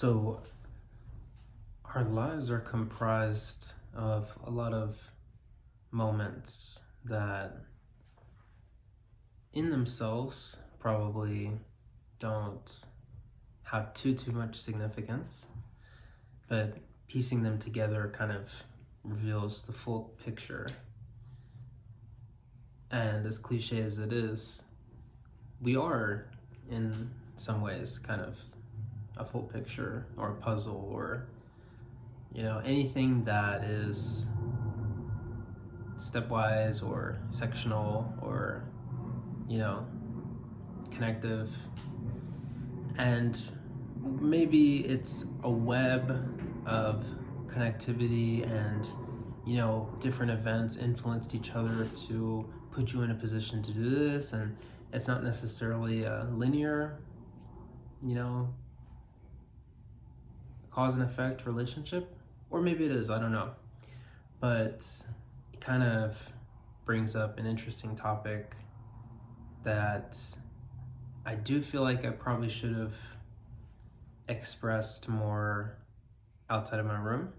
So, our lives are comprised of a lot of moments that, in themselves, probably don't have too much significance, but piecing them together kind of reveals the full picture. And as cliche as it is, we are, in some ways, kind of a full picture or a puzzle or anything that is stepwise or sectional or you know connective, and maybe it's a web of connectivity, and different events influenced each other to put you in a position to do this, and it's not necessarily a linear you know cause and effect relationship, or maybe it is, I don't know. But it kind of brings up an interesting topic that I do feel like I probably should have expressed more outside of my room.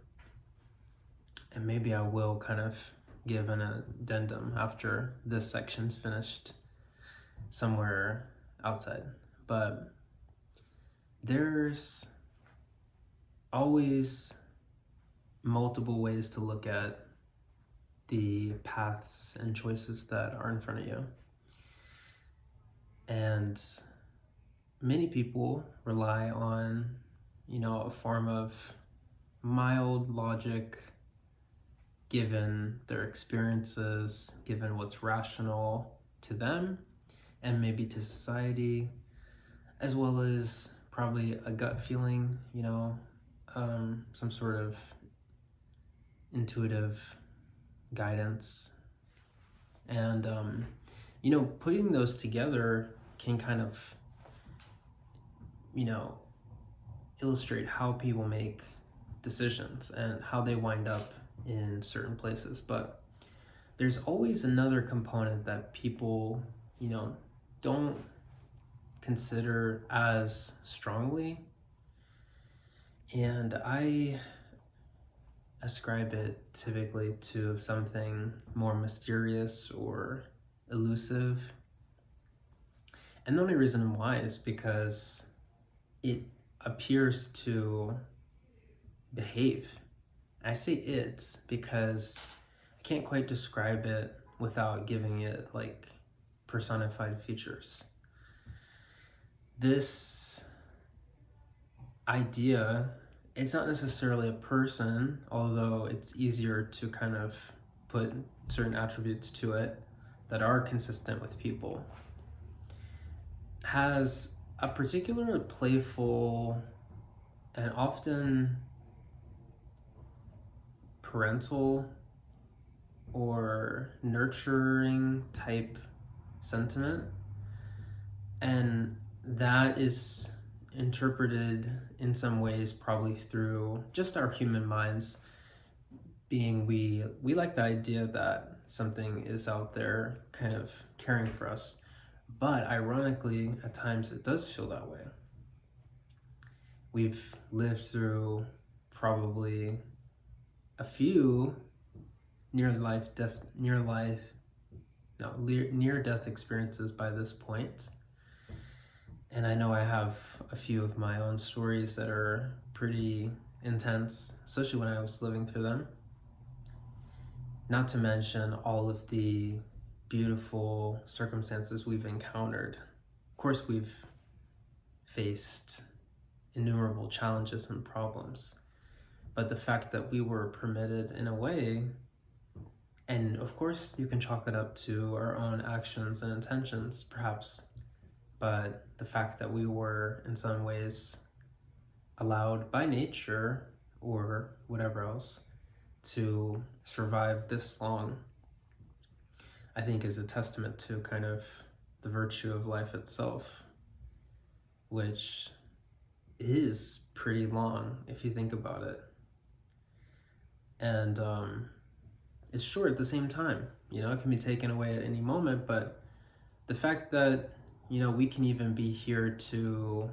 And maybe I will kind of give an addendum after this section's finished somewhere outside. But there's always multiple ways to look at the paths and choices that are in front of you. And many people rely on, a form of mild logic, given their experiences, given what's rational to them and maybe to society, as well as probably a gut feeling, some sort of intuitive guidance. And, putting those together can kind of, illustrate how people make decisions and how they wind up in certain places. But there's always another component that people, don't consider as strongly. And I ascribe it typically to something more mysterious or elusive. And the only reason why is because it appears to behave. I say it because I can't quite describe it without giving it like personified features. This idea, it's not necessarily a person, although it's easier to kind of put certain attributes to it that are consistent with people, has a particular playful and often parental or nurturing type sentiment. And that is interpreted in some ways probably through just our human minds, being we like the idea that something is out there kind of caring for us. But ironically, at times it does feel that way. We've lived through probably a few near-death experiences by this point. And I know I have a few of my own stories that are pretty intense, especially when I was living through them. Not to mention all of the beautiful circumstances we've encountered. Of course, we've faced innumerable challenges and problems, but the fact that we were permitted in a way, and of course you can chalk it up to our own actions and intentions perhaps, but the fact that we were in some ways allowed by nature or whatever else to survive this long, I think is a testament to kind of the virtue of life itself, which is pretty long if you think about it. And it's short at the same time. It can be taken away at any moment, but the fact that, we can even be here to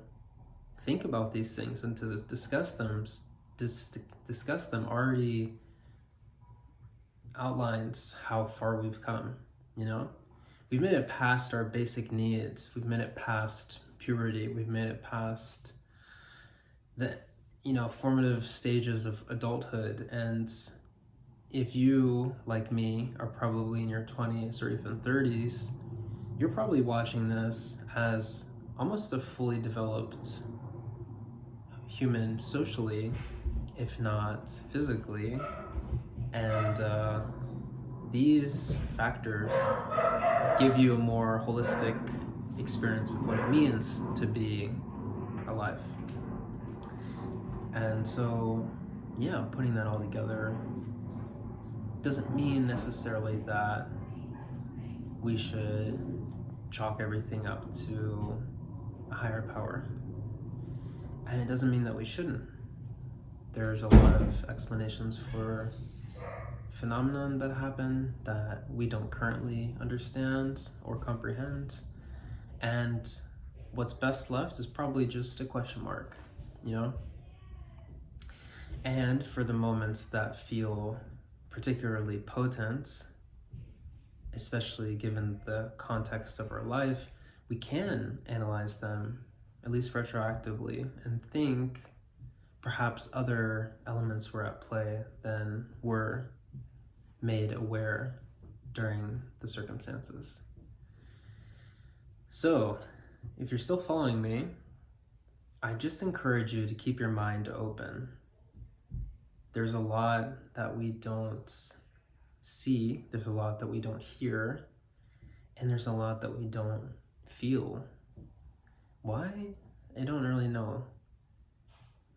think about these things and to discuss them already outlines how far we've come, you know? We've made it past our basic needs. We've made it past puberty. We've made it past the, formative stages of adulthood. And if you, like me, are probably in your 20s or even 30s, you're probably watching this as almost a fully developed human socially, if not physically. And these factors give you a more holistic experience of what it means to be alive. And so, yeah, putting that all together doesn't mean necessarily that we should chalk everything up to a higher power. And it doesn't mean that we shouldn't. There's a lot of explanations for phenomenon that happen that we don't currently understand or comprehend. And what's best left is probably just a question mark, And for the moments that feel particularly potent, especially given the context of our life, we can analyze them, at least retroactively, and think perhaps other elements were at play than were made aware during the circumstances. So, if you're still following me, I just encourage you to keep your mind open. There's a lot that we don't see, there's a lot that we don't hear, and there's a lot that we don't feel. Why? I don't really know.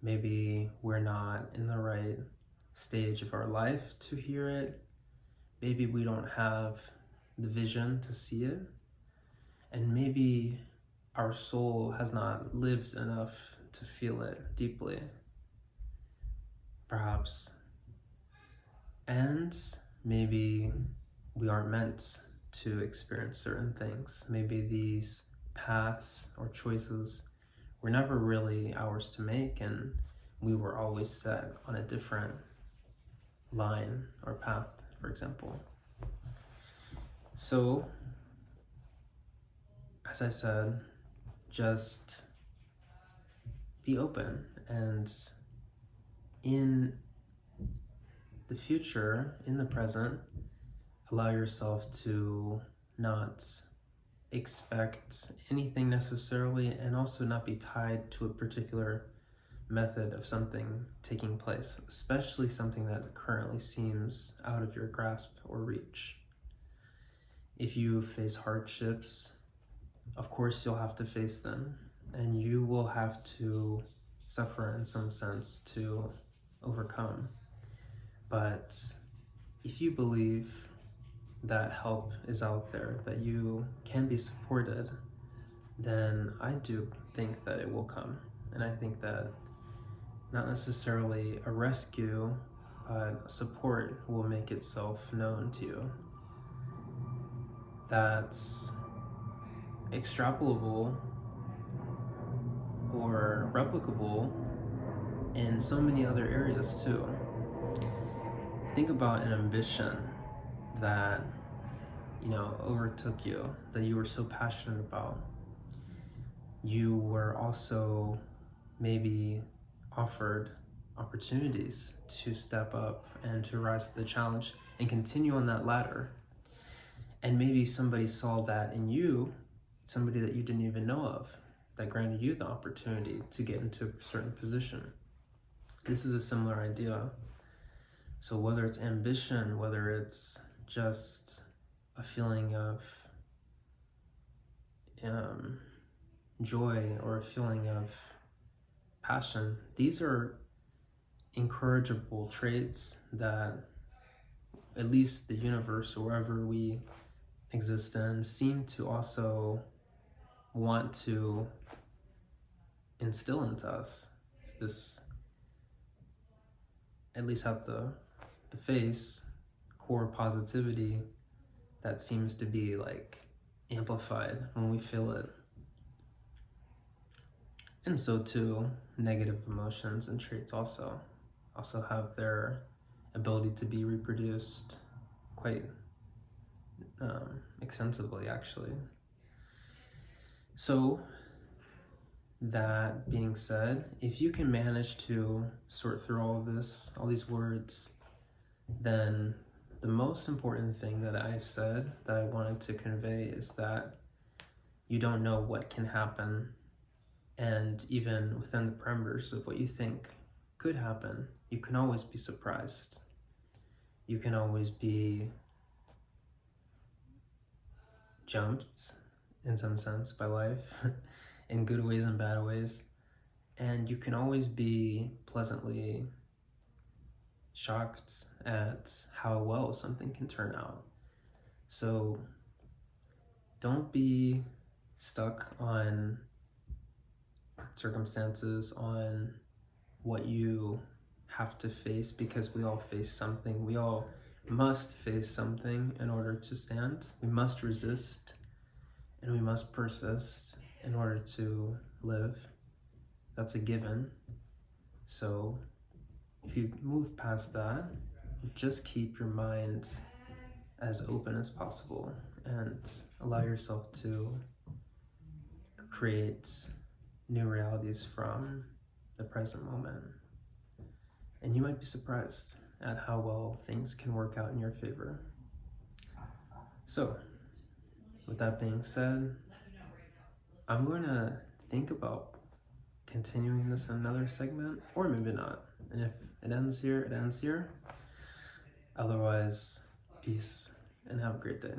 Maybe we're not in the right stage of our life to hear it. Maybe we don't have the vision to see it. And maybe our soul has not lived enough to feel it deeply. Perhaps. And maybe we aren't meant to experience certain things. Maybe these paths or choices were never really ours to make, and we were always set on a different line or path, for example. So, as I said, just be open, and in the future, in the present, allow yourself to not expect anything necessarily, and also not be tied to a particular method of something taking place, especially something that currently seems out of your grasp or reach. If you face hardships, of course you'll have to face them, and you will have to suffer in some sense to overcome. But if you believe that help is out there, that you can be supported, then I do think that it will come. And I think that not necessarily a rescue, but support will make itself known to you. That's extrapolable or replicable in so many other areas too. Think about an ambition that overtook you, that you were so passionate about. You were also maybe offered opportunities to step up and to rise to the challenge and continue on that ladder. And maybe somebody saw that in you, somebody that you didn't even know of, that granted you the opportunity to get into a certain position. This is a similar idea. So whether it's ambition, whether it's just a feeling of joy or a feeling of passion, these are encourageable traits that at least the universe, or wherever we exist in, seem to also want to instill into us. It's this, at least at the face, core positivity that seems to be like amplified when we feel it. And so too, negative emotions and traits also have their ability to be reproduced quite extensively, actually. So that being said, if you can manage to sort through all of this, all these words, then the most important thing that I've said that I wanted to convey is that you don't know what can happen. And even within the parameters of what you think could happen, you can always be surprised. You can always be jumped in some sense by life, in good ways and bad ways. And you can always be pleasantly shocked at how well something can turn out. So don't be stuck on circumstances, on what you have to face, because we all face something. We all must face something in order to stand. We must resist and we must persist in order to live. That's a given. So if you move past that, just keep your mind as open as possible and allow yourself to create new realities from the present moment. And you might be surprised at how well things can work out in your favor. So, with that being said, I'm going to think about continuing this in another segment, or maybe not. And if it ends here, it ends here. Otherwise, peace and have a great day.